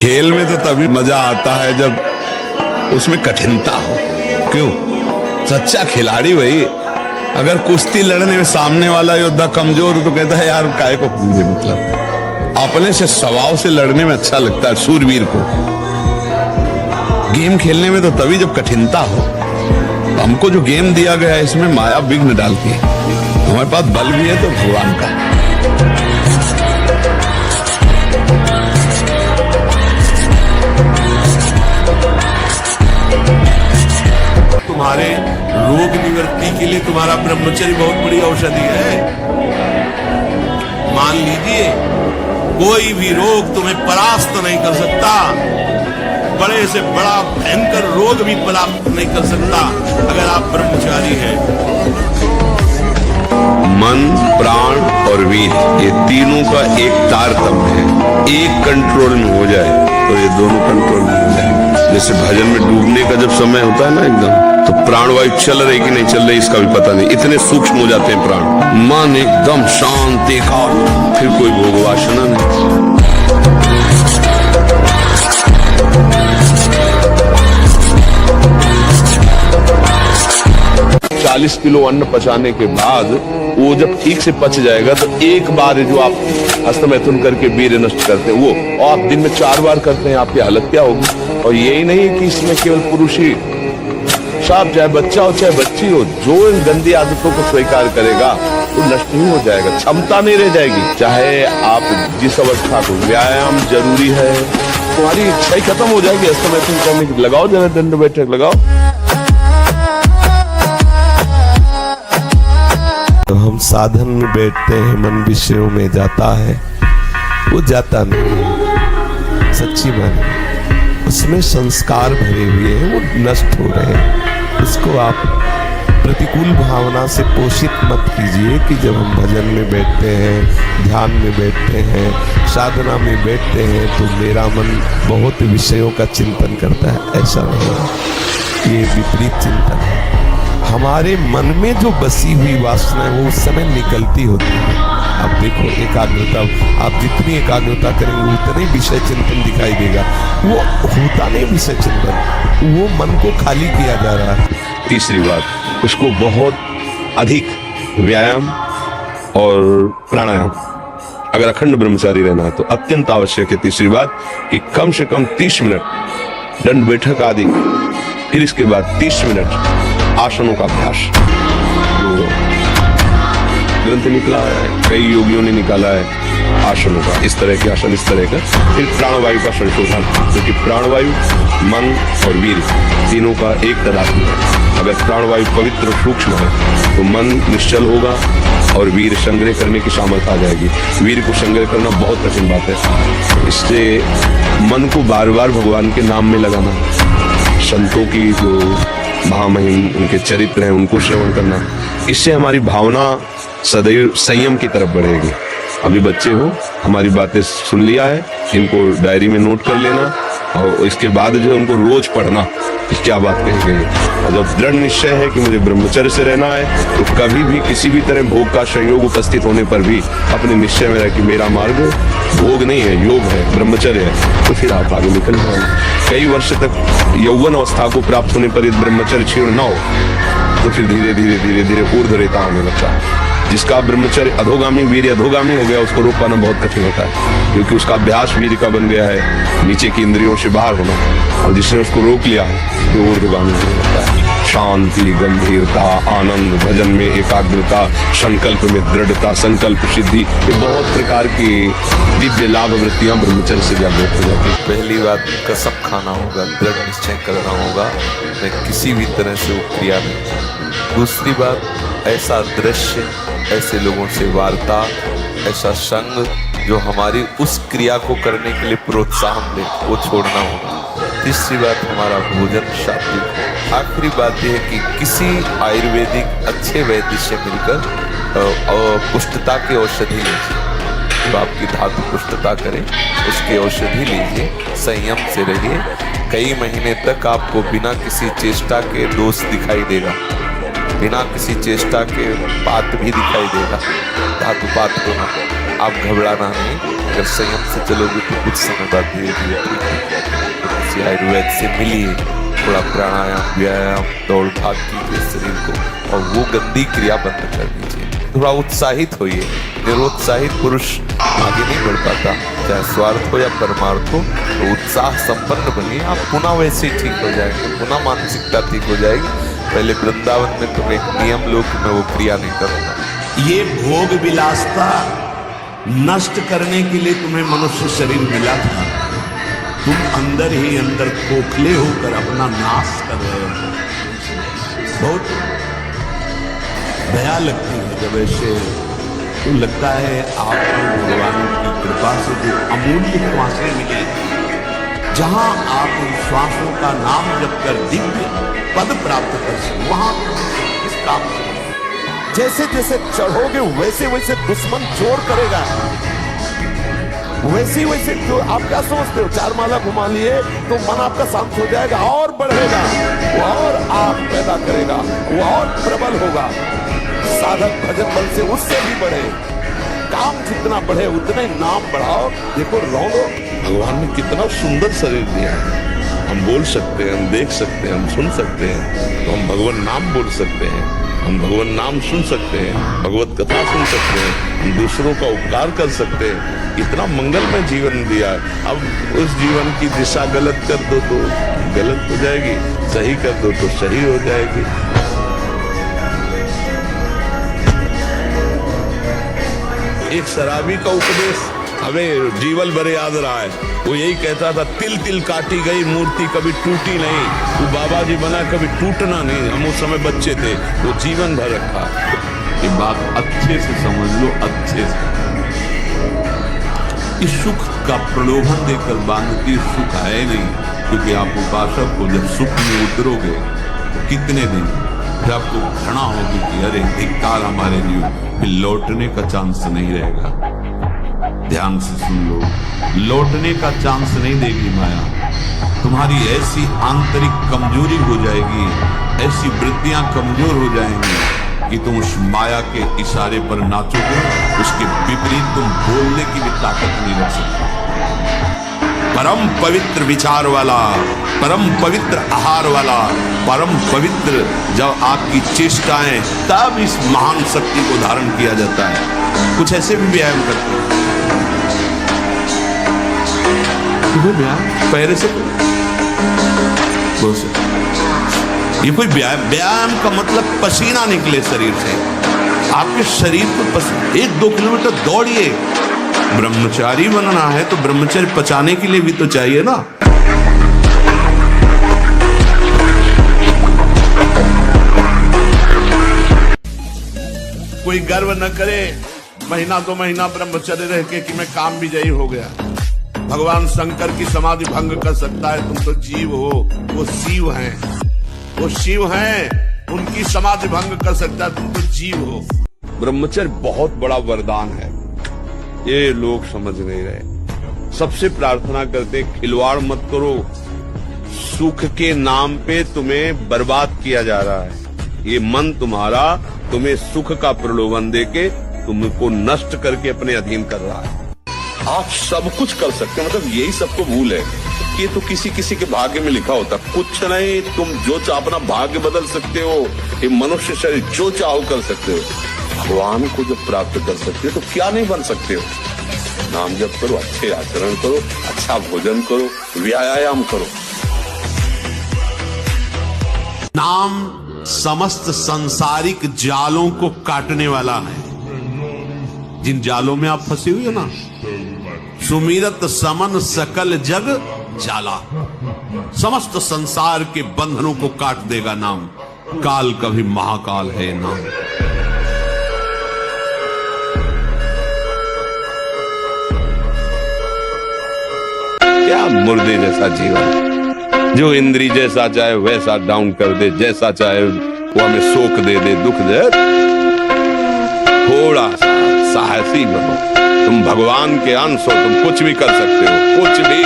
खेल में तो तभी मजा आता है जब उसमें कठिनता हो। क्यों? सच्चा खिलाड़ी वही, अगर कुश्ती लड़ने में सामने वाला योद्धा कमजोर हो तो कहता है यार काय को मुझे मतलब, अपने से स्वभाव से लड़ने में अच्छा लगता है शूरवीर को। गेम खेलने में तो तभी जब कठिनता हो। हमको जो गेम दिया गया है इसमें माया विघ्न डालती है। हमारे पास बल भी है तो भगवान का। तुम्हारे रोग निवृत्ति के लिए तुम्हारा ब्रह्मचर्य बहुत बड़ी औषधि है। मान लीजिए कोई भी रोग तुम्हें परास्त नहीं कर सकता, बड़े से बड़ा भयंकर रोग भी परास्त नहीं कर सकता अगर आप ब्रह्मचारी हैं। मन, प्राण और वीर, ये तीनों का एक तारतम्य है। एक कंट्रोल में हो जाए तो ये दोनों कंट्रोल में हो जाएंगे। जैसे भजन में डूबने का जब समय होता है ना एकदम, तो प्राणवायु चल रही कि नहीं चल रही इसका भी पता नहीं, इतने सूक्ष्म हो जाते हैं प्राण। मन एकदम शांत एकाग्र, फिर कोई भोग वासना नहीं। 40 किलो अन्न पचाने के बाद वो जब ठीक से पच जाएगा तो एक बार जो आप हस्तमैथुन करके वीर्य नष्ट करते हैं वो, और आप दिन में 4 बार करते हैं, आपकी हालत क्या होगी। और यही नहीं कि इसमें केवल पुरुष ही, साहब चाहे बच्चा हो चाहे बच्ची हो, जो इन गंदी आदतों को स्वीकार करेगा वो नष्ट नहीं हो जाएगा, क्षमता नहीं रह जाएगी। चाहे आप जिस अवस्था को, व्यायाम जरूरी है, तुम्हारी इच्छा ही खत्म हो जाएगी हस्तमैथुन करने की। लगाओ जरा दंड बैठक लगाओ। तो हम साधन में बैठते हैं, मन विषयों में जाता है, वो जाता नहीं। सच्ची बात, उसमें संस्कार भरे हुए हैं, वो नष्ट हो रहे हैं। इसको आप प्रतिकूल भावना से पोषित मत कीजिए कि जब हम भजन में बैठते हैं, ध्यान में बैठते हैं, साधना में बैठते हैं तो मेरा मन बहुत विषयों का चिंतन करता है। ऐसा नहीं है, ये विपरीत चिंतन है। हमारे मन में जो बसी हुई वासना है वो उस समय निकलती होती है। अब देखो एकाग्रता, आप जितनी एकाग्रता करेंगे उतने विषय चिंतन दिखाई देगा। वो होता नहीं विषय चिंतन, वो मन को खाली किया जा रहा है। तीसरी बात, उसको बहुत अधिक व्यायाम और प्राणायाम, अगर अखंड ब्रह्मचारी रहना है तो अत्यंत आवश्यक है। तीसरी बात कि कम से कम 30 मिनट दंड बैठक आदि, फिर इसके बाद 30 मिनट आसनों का अभ्यास। ग्रंथ निकला है, कई योगियों ने निकाला है आसनों का, इस तरह के आसन, इस तरह का। फिर प्राणवायु का संशोधन, क्योंकि प्राणवायु मन और वीर तीनों का एक तदात्म्य है। अगर प्राणवायु पवित्र सूक्ष्म है तो मन निश्चल होगा और वीर संग्रह करने की सामर्थ्य आ जाएगी। वीर को संग्रह करना बहुत कठिन बात है। इससे मन को बार बार भगवान के नाम में लगाना, संतों की जो महामहिम उनके चरित्र हैं उनको श्रवण करना, इससे हमारी भावना सदैव संयम की तरफ बढ़ेगी। अभी बच्चे हो, हमारी बातें सुन लिया है, इनको डायरी में नोट कर लेना और इसके बाद जो उनको रोज पढ़ना कि क्या बात कही गई। और जब दृढ़ निश्चय है कि मुझे ब्रह्मचर्य से रहना है तो कभी भी किसी भी तरह भोग का संयोग उपस्थित होने पर भी अपने निश्चय में रह कि मेरा मार्ग भोग नहीं है, योग है, ब्रह्मचर्य है, तो फिर आप आगे निकल जाएंगे। कई वर्ष तक यौवन अवस्था को प्राप्त होने पर यदि ब्रह्मचर्य क्षीण न हो तो फिर धीरे धीरे धीरे धीरे ऊर्ध्व रेता होने लगता है। जिसका ब्रह्मचर्य अधोगामी, वीर्य अधोगामी हो गया, उसको रोक पाना बहुत कठिन होता है, क्योंकि उसका अभ्यास वीर्य का बन गया है, नीचे की इंद्रियों से बाहर होना। और जिसने उसको रोक लिया है तो ऊर्ध्वगामी होने लगता है। शांति, गंभीरता, आनंद, भजन में एकाग्रता, संकल्प में दृढ़ता, संकल्प सिद्धि, ये बहुत प्रकार की दिव्य लाभ वृत्तियां ब्रह्मचर्य से जागृत हो जाती है। पहली बात, कसम खाना होगा, दृढ़ निश्चय करना होगा, मैं किसी भी तरह से वो क्रिया में। दूसरी बात, ऐसा दृश्य, ऐसे लोगों से वार्ता, ऐसा संग जो हमारी उस क्रिया को करने के लिए प्रोत्साहन दे, वो छोड़ना होगा। तीसरी बात, हमारा भोजन सात्विक। आखिरी बात यह है कि किसी आयुर्वेदिक अच्छे वैद्य से मिलकर पुष्टता की औषधि लीजिए। जो आपकी धातु पुष्टता करे उसकी औषधि लीजिए, संयम से रहिए। कई महीने तक आपको बिना किसी चेष्टा के दोष दिखाई देगा, बिना किसी चेष्टा के पात भी दिखाई देगा, धातुपात होना। आप घबराना नहीं, अगर संयम से चलोगे तो कुछ समय बाद धीरे धीरे वैद से मिलिए, थोड़ा प्राणायाम व्यायाम दौड़ भाग कीजिए शरीर को, और वो गंदी क्रिया बंद कर दीजिए। थोड़ा उत्साहित होइए। निरुत्साहित पुरुष आगे नहीं बढ़ पाता, चाहे स्वार्थ हो या परमार्थ हो। तो उत्साह संपन्न बनिए, आप पुनः वैसे ही ठीक हो जाएंगे, पुनः मानसिकता ठीक हो जाएगी। पहले वृंदावन में तुम एक नियम लो कि मैं वो क्रिया नहीं करूंगा। ये भोग विलासता नष्ट करने के लिए तुम्हें मनुष्य शरीर मिला था। तुम अंदर ही अंदर खोखले होकर अपना नाश कर रहे हो। बहुत दया लगती है जब ऐसे, तो लगता है आपको भगवान की कृपा से जो अमूल्य श्वासें मिले, जहां आप उन श्वासों का नाम जप कर दिव्य पद प्राप्त कर सकें, वहां इस काम से जैसे जैसे चढ़ोगे वैसे वैसे दुश्मन जोर करेगा, वैसे वैसे जो आप क्या समझते हो, 4 माला घुमा लिए तो मन आपका शांत हो जाएगा और बढ़ेगा, वो और आप पैदा करेगा, वो और प्रबल होगा। साधक भजन बल से उससे भी बढ़े, काम जितना बढ़े उतना ही नाम बढ़ाओ। देखो रौनो, भगवान ने कितना सुंदर शरीर दिया है। हम बोल सकते हैं, हम देख सकते हैं, हम सुन सकते हैं, तो हम भगवान नाम बोल सकते हैं, हम भगवान नाम सुन सकते हैं, भगवत कथा सुन सकते हैं, हम दूसरों का उपकार कर सकते हैं। इतना मंगलमय जीवन दिया है। अब उस जीवन की दिशा गलत कर दो तो गलत हो जाएगी, सही कर दो तो सही हो जाएगी। एक शराबी का उपदेश हमें जीवन भर याद रहा है। वो यही कहता था, तिल तिल काटी गई मूर्ति कभी टूटी नहीं। वो बाबा जी बना कभी टूटना नहीं। हम उस समय बच्चे थे, वो जीवन भर रखा। ये बात अच्छे से समझ लो, अच्छे से। इस सुख का प्रलोभन देकर बांधती सुख है नहीं, क्योंकि आप उपासक को जब सुख में उतरोगे तो कितने दिन फिर आपको घृणा होगी कि अरे धिक्कार हमारे लिए, फिर लौटने का चांस नहीं रहेगा। ध्यान से सुन लो, लौटने का चांस नहीं देगी माया। तुम्हारी ऐसी आंतरिक कमजोरी हो जाएगी, ऐसी वृत्तियां कमजोर हो जाएंगी कि तुम उस माया के इशारे पर नाचोगे, उसके विपरीत तुम बोलने की भी ताकत नहीं रख सकते। परम पवित्र विचार वाला, परम पवित्र आहार वाला, परम पवित्र जब आपकी चेष्टाएं, तब इस महान शक्ति को धारण किया जाता है। कुछ ऐसे भी व्यायाम करते हैं, व्यायाम पैरे से ये कोई व्यायाम का मतलब पसीना निकले शरीर से, आपके शरीर को 1-2 किलोमीटर दौड़िए। ब्रह्मचारी बनना है तो ब्रह्मचर्य पचाने के लिए भी तो चाहिए ना। कोई गर्व न करे महीना 2 महीना ब्रह्मचर्य रह के कि मैं काम विजयी हो गया। भगवान शंकर की समाधि भंग कर सकता है, तुम तो जीव हो, वो शिव हैं, वो शिव हैं, उनकी समाधि भंग कर सकता है, तुम तो जीव हो। ब्रह्मचर्य बहुत बड़ा वरदान है, ये लोग समझ नहीं रहे। सबसे प्रार्थना करते, खिलवाड़ मत करो, सुख के नाम पे तुम्हें बर्बाद किया जा रहा है। ये मन तुम्हारा तुम्हें सुख का प्रलोभन देके तुमको नष्ट करके अपने अधीन कर रहा है। आप सब कुछ कर सकते हैं, मतलब यही सबको भूल है। ये तो किसी किसी के भाग्य में लिखा होता, कुछ नहीं। तुम जो चाहो अपना भाग्य बदल सकते हो, ये मनुष्य शरीर जो चाहो कर सकते हो। भगवान को जब प्राप्त कर सकते हो तो क्या नहीं बन सकते हो। नाम जप करो, अच्छे आचरण करो, अच्छा भोजन करो, व्यायाम करो। नाम समस्त सांसारिक जालों को काटने वाला है। जिन जालों में आप फंसे हुए ना, सुमिरत समन सकल जग जाला, समस्त संसार के बंधनों को काट देगा नाम। काल का भी महाकाल है नाम। क्या मुर्दे जैसा जीवन, जो इंद्री जैसा चाहे वैसा डाउन कर दे, जैसा चाहे वो हमें शोक दे दे, दुख दे। थोड़ा सा साहसी बनो, तुम भगवान के अंश हो, तुम कुछ भी कर सकते हो, कुछ भी।